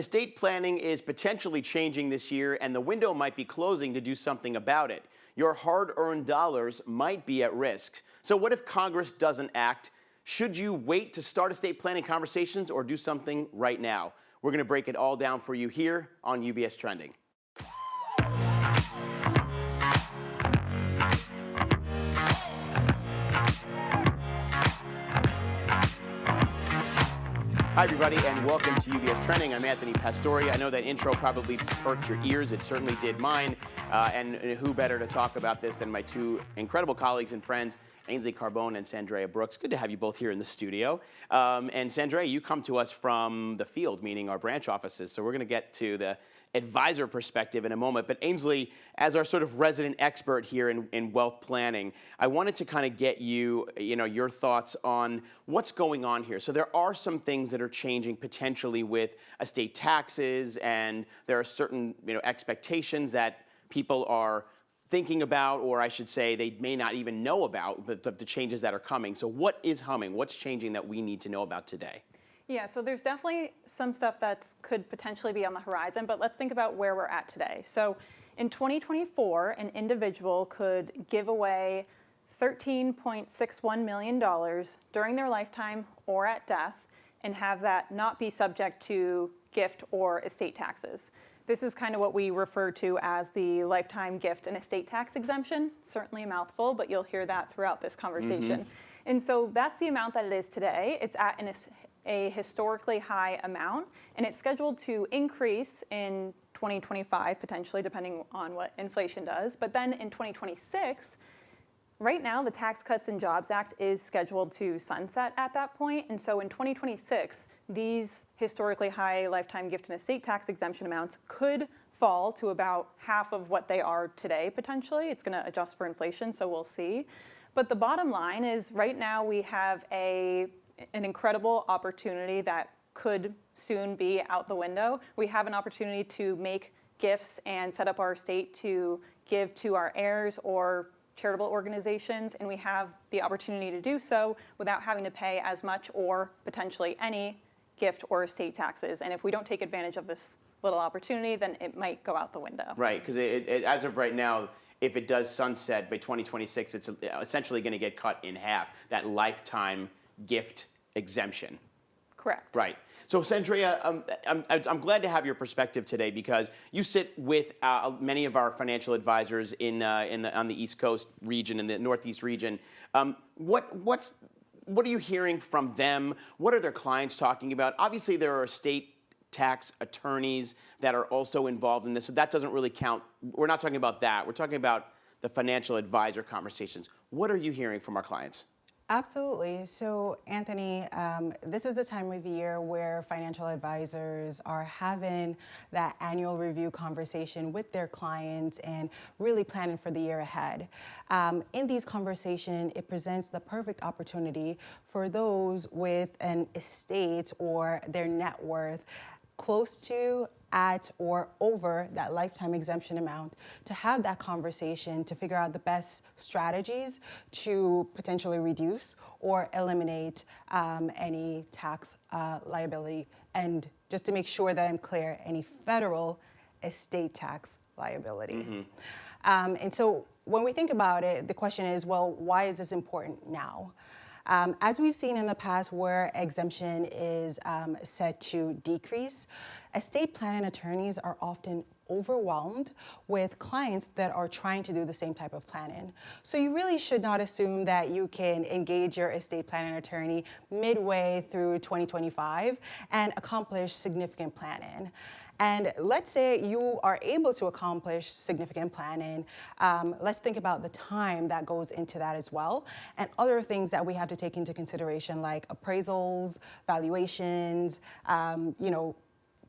Estate planning is potentially changing this year, and the window might be closing to do something about it. Your hard-earned dollars might be at risk. So what if Congress doesn't act? Should you wait to start estate planning conversations or do something right now? We're going to break it all down for you here on UBS Trending. Hi, everybody, and welcome to UBS Trending. I'm Anthony Pastore. I know that intro probably perked your ears. It certainly did mine. And who better to talk about this than my two incredible colleagues and friends, Ainsley Carbone and Sandrea Brooks. Good to have you both here in the studio. And Sandrea, you come to us from the field, meaning our branch offices. So we're going to get to the advisor perspective in a moment. But Ainsley, as our sort of resident expert here in wealth planning, I wanted to kind of get your thoughts on what's going on here. So there are some things that are changing potentially with estate taxes, and there are certain expectations that people are thinking about, or I should say they may not even know about the changes that are coming. So what is humming? What's changing that we need to know about today? Yeah, so there's definitely some stuff that could potentially be on the horizon, but let's think about where we're at today. So in 2024, an individual could give away $13.61 million during their lifetime or at death and have that not be subject to gift or estate taxes. This is kind of what we refer to as the lifetime gift and estate tax exemption. Certainly a mouthful, but you'll hear that throughout this conversation. Mm-hmm. And so that's the amount that it is today. It's at a historically high amount, and it's scheduled to increase in 2025, potentially, depending on what inflation does. But then in 2026, right now, the Tax Cuts and Jobs Act is scheduled to sunset at that point. And so in 2026, these historically high lifetime gift and estate tax exemption amounts could fall to about half of what they are today, potentially. It's going to adjust for inflation, so we'll see. But the bottom line is right now we have an incredible opportunity that could soon be out the window. We have an opportunity to make gifts and set up our estate to give to our heirs or charitable organizations, and we have the opportunity to do so without having to pay as much or potentially any gift or estate taxes. And if we don't take advantage of this little opportunity, then it might go out the window. Right, because as of right now, if it does sunset by 2026, it's essentially going to get cut in half, that lifetime gift exemption. Correct. Right. So Sandrea, I'm glad to have your perspective today because you sit with many of our financial advisors on the East Coast region and the Northeast region. What are you hearing from them? What are their clients talking about? Obviously, there are estate tax attorneys that are also involved in this, so that doesn't really count. We're not talking about that. We're talking about the financial advisor conversations. What are you hearing from our clients? Absolutely. So, Anthony, this is the time of year where financial advisors are having that annual review conversation with their clients and really planning for the year ahead. In these conversations, it presents the perfect opportunity for those with an estate or their net worth close to, at, or over that lifetime exemption amount to have that conversation to figure out the best strategies to potentially reduce or eliminate any tax liability. And just to make sure that I'm clear, any federal estate tax liability. Mm-hmm. And so when we think about it, the question is, well, why is this important now? As we've seen in the past where exemption is set to decrease, estate planning attorneys are often overwhelmed with clients that are trying to do the same type of planning. So you really should not assume that you can engage your estate planning attorney midway through 2025 and accomplish significant planning. And let's say you are able to accomplish significant planning. Let's think about the time that goes into that as well, and other things that we have to take into consideration, like appraisals, valuations,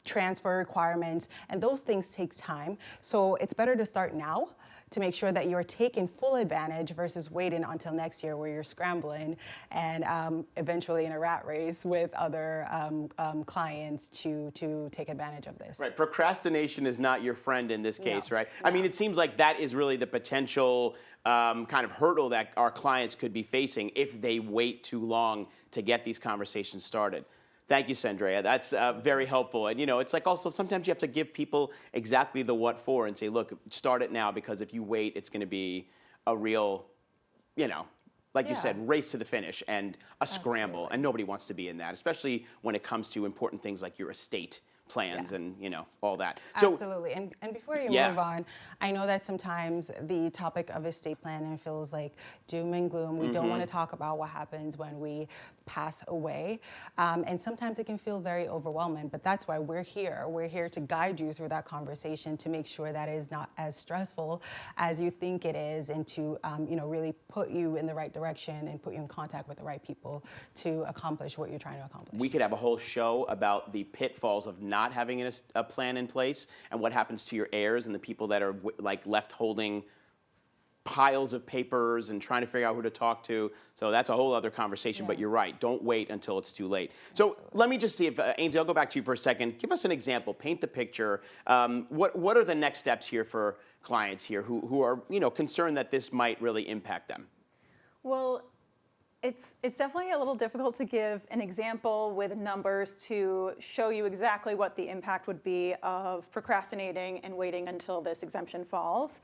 transfer requirements, and those things take time. So it's better to start now to make sure that you're taking full advantage versus waiting until next year where you're scrambling and eventually in a rat race with other clients to take advantage of this. Right, procrastination is not your friend in this case, No. right? No. I mean, it seems like that is really the potential kind of hurdle that our clients could be facing if they wait too long to get these conversations started. Thank you, Sandrea. That's very helpful. And, it's like also sometimes you have to give people exactly the what for and say, look, start it now, because if you wait, it's going to be a real, like you said, race to the finish and a scramble. And nobody wants to be in that, especially when it comes to important things like your estate plans and all that. So, absolutely. And before you move on, I know that sometimes the topic of estate planning feels like doom and gloom. We don't want to talk about what happens when we pass away. And sometimes it can feel very overwhelming, but that's why we're here. We're here to guide you through that conversation to make sure that it is not as stressful as you think it is, and to really put you in the right direction and put you in contact with the right people to accomplish what you're trying to accomplish. We could have a whole show about the pitfalls of not having a plan in place and what happens to your heirs and the people that are left holding piles of papers and trying to figure out who to talk to. So that's a whole other conversation, but you're right. Don't wait until it's too late. So let me just see if, Ainsley, I'll go back to you for a second. Give us an example, paint the picture. What are the next steps here for clients here who are, concerned that this might really impact them? Well, it's definitely a little difficult to give an example with numbers to show you exactly what the impact would be of procrastinating and waiting until this exemption falls.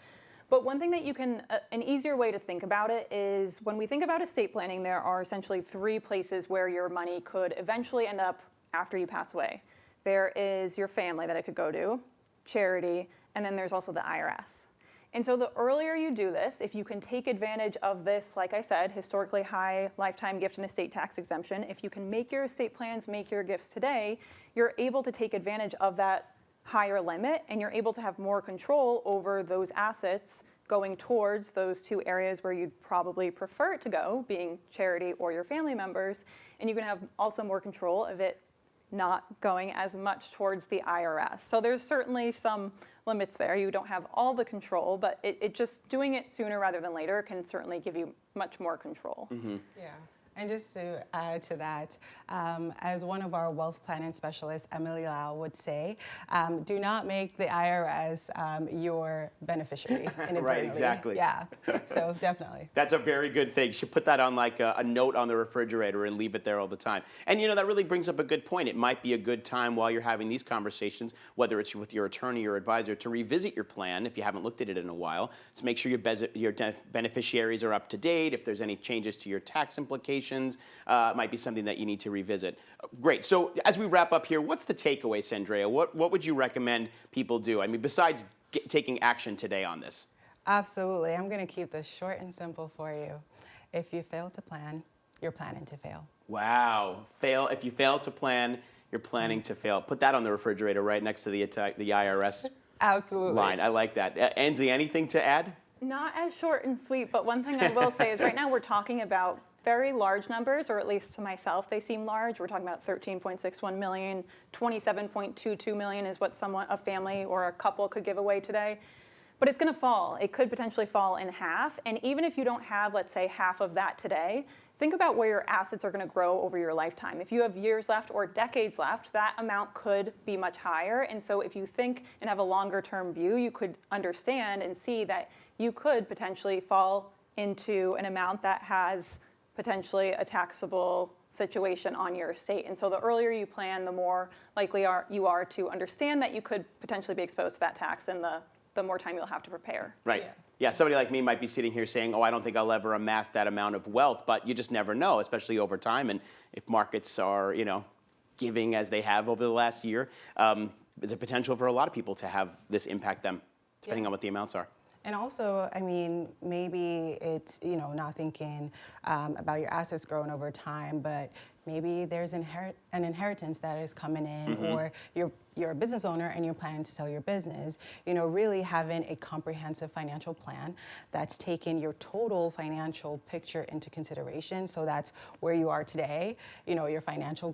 But one thing that you can, an easier way to think about it is when we think about estate planning, there are essentially three places where your money could eventually end up after you pass away. There is your family that it could go to, charity, and then there's also the IRS. And so the earlier you do this, if you can take advantage of this, like I said, historically high lifetime gift and estate tax exemption, if you can make your estate plans, make your gifts today, you're able to take advantage of that higher limit, and you're able to have more control over those assets going towards those two areas where you'd probably prefer it to go, being charity or your family members, and you can have also more control of it not going as much towards the IRS. So there's certainly some limits there. You don't have all the control, but it just doing it sooner rather than later can certainly give you much more control. Yeah. And just to add to that, as one of our wealth planning specialists, Emily Lau, would say, do not make the IRS your beneficiary inadvertently. Right, exactly. Yeah, so definitely. That's a very good thing. You should put that on like a note on the refrigerator and leave it there all the time. And that really brings up a good point. It might be a good time while you're having these conversations, whether it's with your attorney or advisor, to revisit your plan if you haven't looked at it in a while. To make sure your beneficiaries are up to date. If there's any changes to your tax implications, might be something that you need to revisit. Great. So as we wrap up here, what's the takeaway, Sandrea? What would you recommend people do? I mean, besides taking action today on this? Absolutely. I'm going to keep this short and simple for you. If you fail to plan, you're planning to fail. Wow. If you fail to plan, you're planning to fail. Put that on the refrigerator right next to the IRS Absolutely. line. I like that. Ansley, anything to add? Not as short and sweet, but one thing I will say is right now we're talking about very large numbers, or at least to myself they seem large. We're talking about 13.61 million, 27.22 million is what a family or a couple could give away today. But it's going to fall. It could potentially fall in half. And even if you don't have, let's say, half of that today, think about where your assets are going to grow over your lifetime. If you have years left or decades left, that amount could be much higher. And so if you think and have a longer term view, you could understand and see that you could potentially fall into an amount that has potentially a taxable situation on your estate. And so the earlier you plan, the more likely you are to understand that you could potentially be exposed to that tax, and the more time you'll have to prepare. Right. Yeah, somebody like me might be sitting here saying, I don't think I'll ever amass that amount of wealth, but you just never know, especially over time. And if markets are, giving as they have over the last year, there's a potential for a lot of people to have this impact them, depending on what the amounts are. And also, I mean, maybe it's, not thinking about your assets growing over time, but maybe there's an inheritance that is coming in, or you're a business owner and you're planning to sell your business. Really having a comprehensive financial plan that's taken your total financial picture into consideration. So that's where you are today, your financial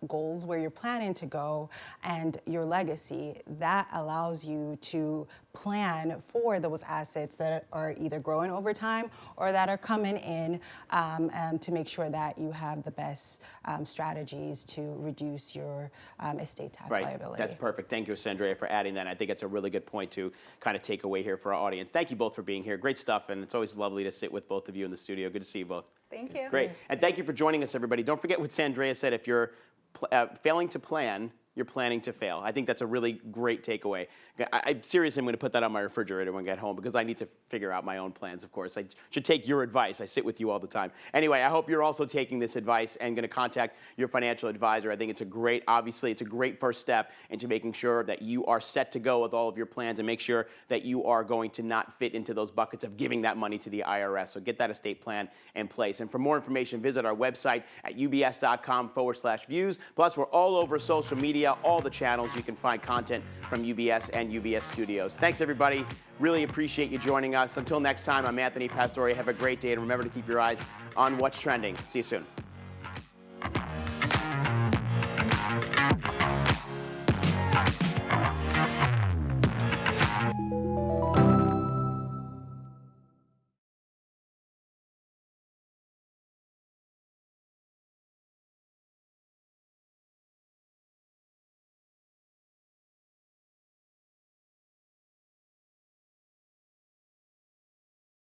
goals, where you're planning to go, and your legacy. That allows you to plan for those assets that are either growing over time or that are coming in, to make sure that you have the best strategies to reduce your estate tax liability. That's perfect. Thank you, Sandrea, for adding that. I think it's a really good point to kind of take away here for our audience. Thank you both for being here. Great stuff, and it's always lovely to sit with both of you in the studio. Good to see you both. Thank you. Great. And thank you for joining us, everybody. Don't forget what Sandrea said. If you're failing to plan, you're planning to fail. I think that's a really great takeaway. I'm seriously, I'm going to put that on my refrigerator when I get home because I need to figure out my own plans, of course. I should take your advice. I sit with you all the time. Anyway, I hope you're also taking this advice and going to contact your financial advisor. I think it's obviously, it's a great first step into making sure that you are set to go with all of your plans and make sure that you are going to not fit into those buckets of giving that money to the IRS. So get that estate plan in place. And for more information, visit our website at ubs.com/views. Plus, we're all over social media, all the channels. You can find content from UBS and UBS Studios. Thanks, everybody. Really appreciate you joining us. Until next time, I'm Anthony Pastore. Have a great day, and remember to keep your eyes on what's trending. See you soon.